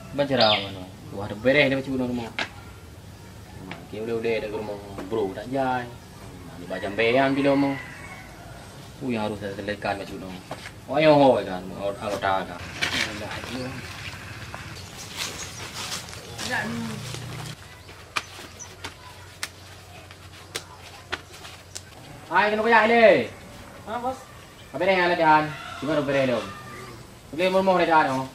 Banjara mana? Wah, ada beres dia macam rumah. Kau udah ada rumah bro tak jai. Ni macam beyan bila mau. Yang harus terlekat macam tu. Oh yang hoi kan, orang tak kan. Dah dia. Dah ni. Hai, kena bayar ni. Ha, bos. Apa ni yang ada kan? Cuma beres dong. Boleh mau dah kan?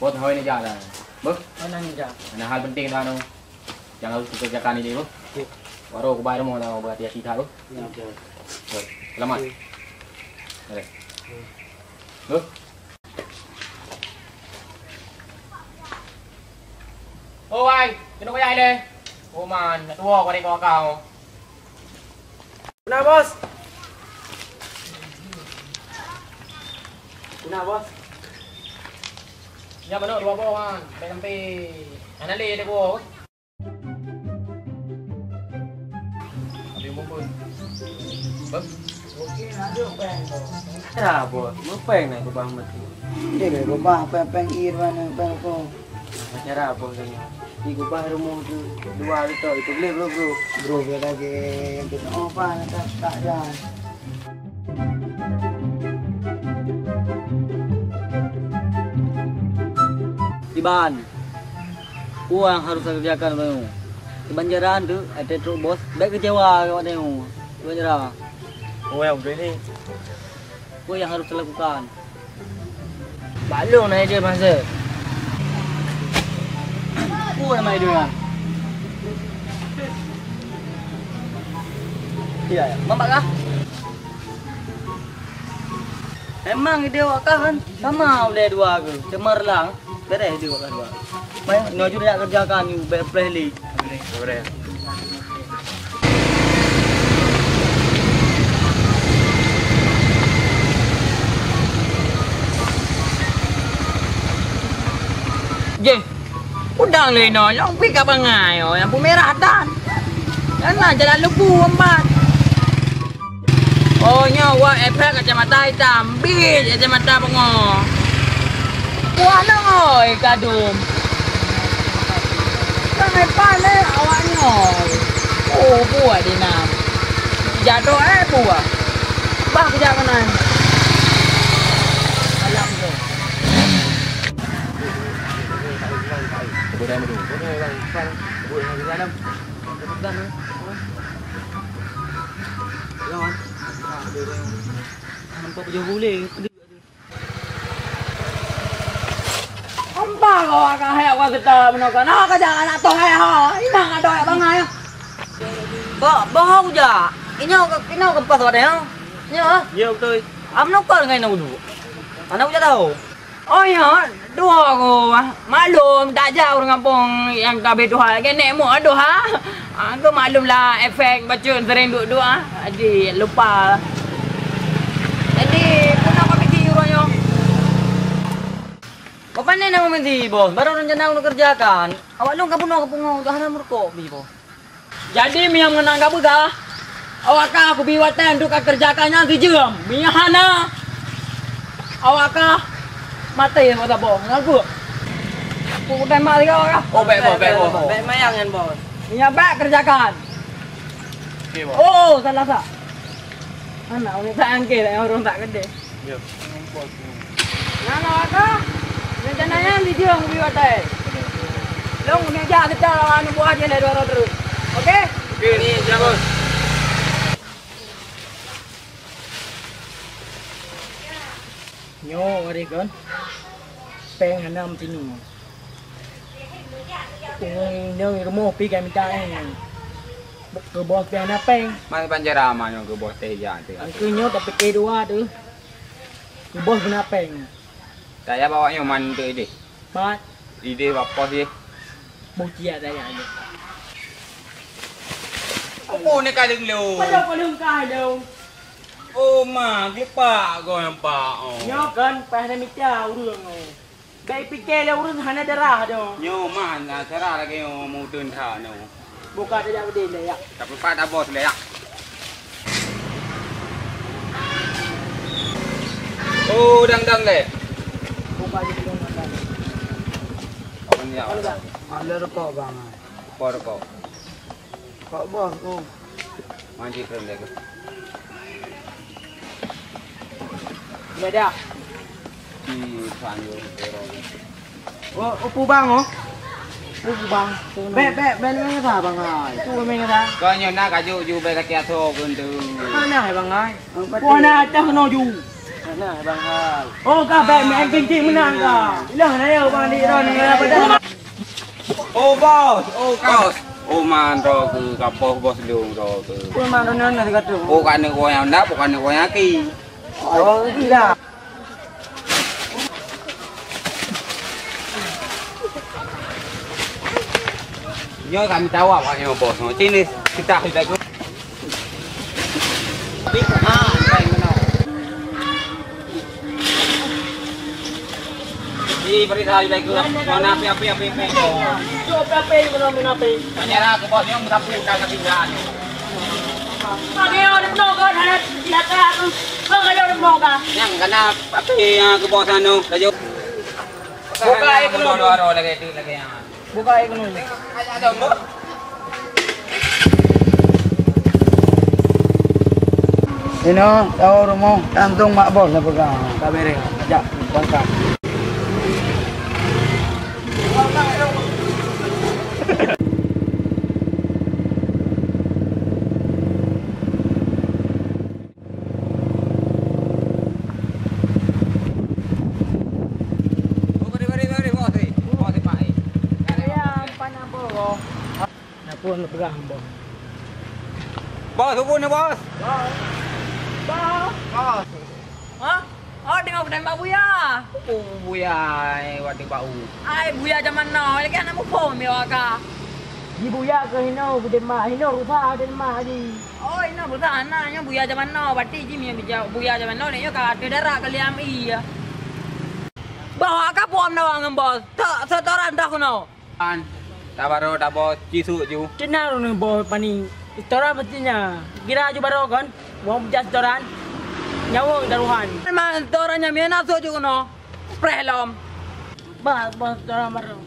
Buat hoi ni jalan. Buk, Mana ni dah? ada hal penting dah tu. Yang harus dikerjakan ini, buk. Baru aku bayar rumah dah berhati-hati tak, buk. Ya. Selamat. Boleh. Buk. Oh, ai, kena bayar ni. Oh man, nak tua kau ni kau. Kenapa, bos? Kenapa, bos? Ya benar dua bohongan. Sampai anak le dia gua. Habis mumpun. Bang. Okey, ada peng, bos. Ya, bos. Mau peng nak kau faham mati. Dia gubah peng ir mana peng ko. Macam apa bos ni? Di gubah rumah tu dua itu boleh bro. Bro dia lagi yang kita apa tak ada. Iban. Uang harus saya kerjakan bang. Di Banjaran tu ada truk bos. Baik kecewa kau tengok. Di Banjaran. Oh yang ni. Apa yang harus saya lakukan? Balong naik dia masa. Apa nama dia kan? Iya ya. Mampak kah? Emang dia wakah kan? Sama udah dua ke. Cemerlang. Beres dia wakah dua. Mai noju nak kerjakan ni play. Boleh. Je. Udang le no, yang pi ka bangai oh, yang merah dan. Jangan jalan lebu empat. Oh nyawa efek kacamata hitam, bis kacamata bengok. Kuah oi kadum. Sangat panas awaknya. Oh buat di nam. Jatuh buah. Bah kerja kanan. Alam tu. Boleh dulu. Boleh bang, boleh di dalam. Cepetan ya. Jangan. Nampak jauh boleh. Apa kau akan hayat kau kita menakan? Nak kerja anak tu hayat ha. Inang ada hayat bangai. Bohong je. Ini kau pas ada ya? Ya. Ya betul. Am nak kau dengan dulu. Anak aku tahu. Oh ya, dua aku maklum tak jauh dengan kampung yang kabeh tu ha. Kenek mu aduh ha. Aku maklumlah efek baca sering duduk ah. Jadi lupa. Jadi kena kau pergi urangnya. Kau pandai nak mesti bos. Baru rencana aku kerjakan. Awak lu kampung tu hana merkok bi bos. Jadi miang menang ka begah. Awak ka aku biwatan untuk kerjakannya si jam. Miang hana. Awak ka mati apa tak bos? Ngaku. Aku tembak kau kah? Oh baik bos. Baik mayang kan bos. Miang baik kerjakan. Okey bos. Oh, salah tak. Anak ni tak angkir orang tak gede. Ya. Nana ka? Rencananya di dia aku biwatan. Long ni jah kita anu buat je le dua terus. Okey? Okey ni siap bos. Nyo hari kan. Peng hanam sini. Nyo rumah pi kan minta ke bos peng na peng. Mas Banjara mana ke bos teh ya tu. Aku nyo tapi kedua tu. Ke bos na peng. Saya bawa yang man tu ide. Mat Ide apa sih? bukia saya ada. Oh ni kaleng lu. Pada pelung kai dong. Oh mak, lepak kau nampak. Oh. Nyo kan pas na minta urang. Baik fikir le urang hana darah dong. Nyo man, cara lagi mau turun thah no. Buka dia berdin le ya. Tak lupa dah bos le ya. Oh, dang le. Buka dia belum makan. Ada rokok bang. Rokok. Kok bos tu. Manji krem dia ke. Ini ada. Di sanyo pero. Oh, upu bang oh. Upu bang. Ben main apa bang ai? Tu main apa? Ko nyo na ka ju be ka kia tho kun tu. Mana hai bang ai? Puana dah kena ju. Mana hai bang ai? Oh, ka ben main kencing menang ka. Ilah na ya bang di ron ni pada. Oh bos, oh bos. Oh man ro ke ka bos lung ro ke. Pun man ron na dekat tu. Oh kan ko yang na bukan ko yang ki. Oh, tidak. Nhớ kami tahu apa yang bos. Sini kita sudah ke. Di berita lagi ke. Mana api. Coba apa yang mana apa? Menyerah ke bosnya mendapu udah ketinggalan. Ada orang menolak ada tidak aku. Ada orang menolak. Yang kena api yang ke bos anu. Laju. Buka ekonomi dua lagi yang. Buka ekonomi. Ada mbok. Ini tahu rumah kantung mak bos lah pegang. Kamera. Jak bangkak. Pun pegang bos. Bos, hubung ni bos. Bos. Hah? Oh, tengok tembak buya. Oh, buya, wati bau. Ai buya zaman now, lagi anak mupo mi waka. Di buya ke hino budema hino rupa budema di. Oh, ino buta anaknya buya zaman now, bati ji mi buya zaman now ni yo ka tedera kaliam iya. Bawa ka pom na wang bos. Setoran dah kuno. An, tabaro dabo cisu ju. Cina nih bos pani. Setoran pastinya. Kira aja baru kan. Mau jas setoran. Nyawang daruhan. Memang setorannya mi na so ju kuno. Prelom. Bos setoran baru.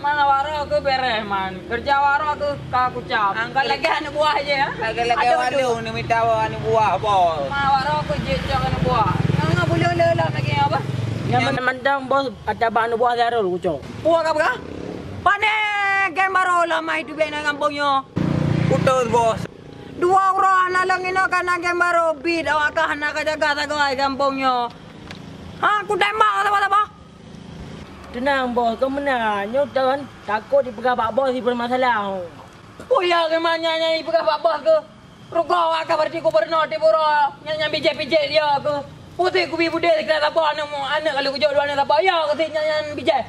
Mana waro aku beres man. Kerja waro aku kucap. Angkat lagi anu buah aja ya. Lagi walu ni minta anu buah bos. Mana waro aku jejak anu buah. Yang boleh lelah lagi apa? Yang mandang bos ada bahan buah darul kucok. Buah ka ba? Pane gembaro lah mai tu bena kampungnya. Putus bos. 2 orang na lang ino ka na gembaro bid awak ka na ka jaga tagay kampungnya. Ha, ku tembak apa apa? Tenang bos, kau menang. Nyotan takut dipegang pak bos di bermasalah. Oh ya ke mana nyai pegang pak bos ke? Ruko awak ka berarti ku berno di boro nyanya bijak-bijak dia ke. Putih ku bi bude kena apa anak kalau ku jodoh anak apa ya ke nyanya bijak.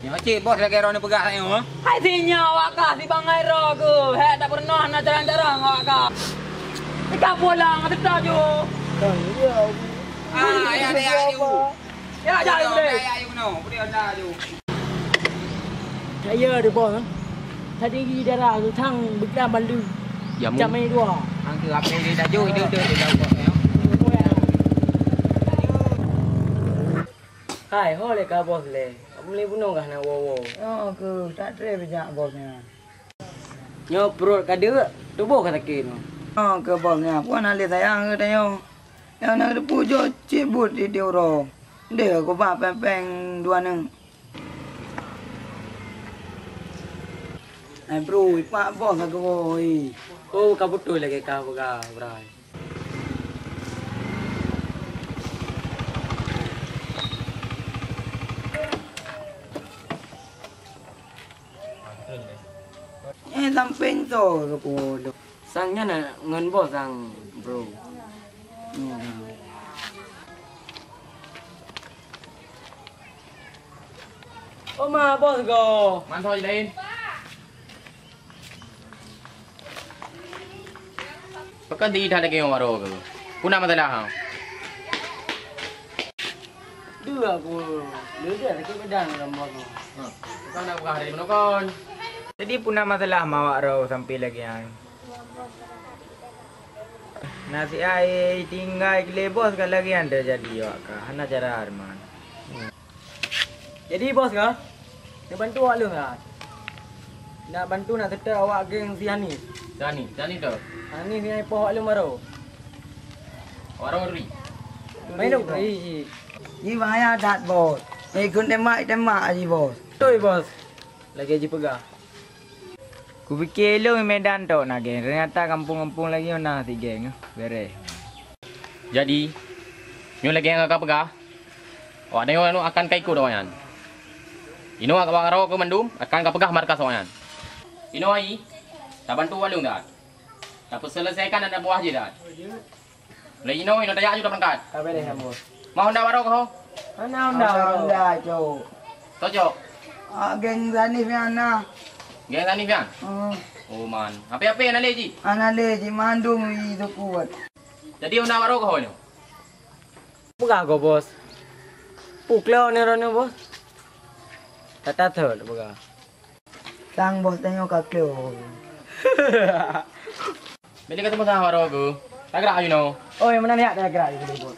Ya cik bos lagi rone pegah saya oh. Hai sinya awak ka si bangai ro ke. He tak pernah nak jarang-jarang awak ka. Ika pulang ada jo. Ya ju. Ya jangan boleh. Ya ju no, boleh ada ju. Saya ada bos. Tadi di darah tu thang bekas bandu. Jam ini 2. Angka apa ni dah ju dia dah buat ya. Hai, ho le ka bos le. Beli bunuh kah nak wow. Oh, ke tak tre bijak bosnya. Nyo perut kada tubuh kata kin. Oh, ke bosnya. Puan ali sayang ke tayo. Yang nak pujo cibut di dioro. Dia ko ba peng 2 nang. Ai bro, pak bos aku oi. Oh, ka betul lagi ka bega, brai. Samping tu ke pun. Sangnya na ngan bos sang bro. Oh ma bos go. Mantap je lain. Pekan di dah lagi yang waro ke. Puna masalah ha. Dua aku. Dia lagi bedang dalam bos. Kau nak buka hari mana kon? Jadi punah masalah mawak rau sampai lagi yang. Nasi air tinggal gile bos kalau lagi yang terjadi awak kah. Hana cara arman. Jadi bos kah? Dia bantu awak lu lah. Nak bantu nak tetap awak geng si Hanis. Jani tu. Hanis ni ai pohon lu maro. Orang ri. Main dong. Ih. Ni bahaya dat bos. Ikut tembak aja bos. Toi bos. Lagi aja pegah. Ku fikir lu Medan tu nak geng. Ternyata kampung-kampung lagi mana si geng. Beres. Jadi, nyo lagi yang agak pegah. Awak tengok anu akan kai ikut awan. Ino agak bangaro ke mendum akan agak pegah markas awan. Ino ai. Tak bantu walung dah. Tak selesaikan anda buah je dah. Lai ino tanya juga berangkat. Tak beres kan bos. Mau ndak baro kau? Mana unda. Dah jo. Tojo. Geng Zani Fiana. Geng tani pian. Oh man. Apa-apa nak leji? Anale ji mandum itu kuat. Jadi unda baro kau ni. Pegah kau bos. Puklau ni rono bos. Tata third pegah. Sang bos tengok kakek. Bila ketemu sama baro aku. Tak gerak you know. Oh, yang mana ni ada gerak ni bos.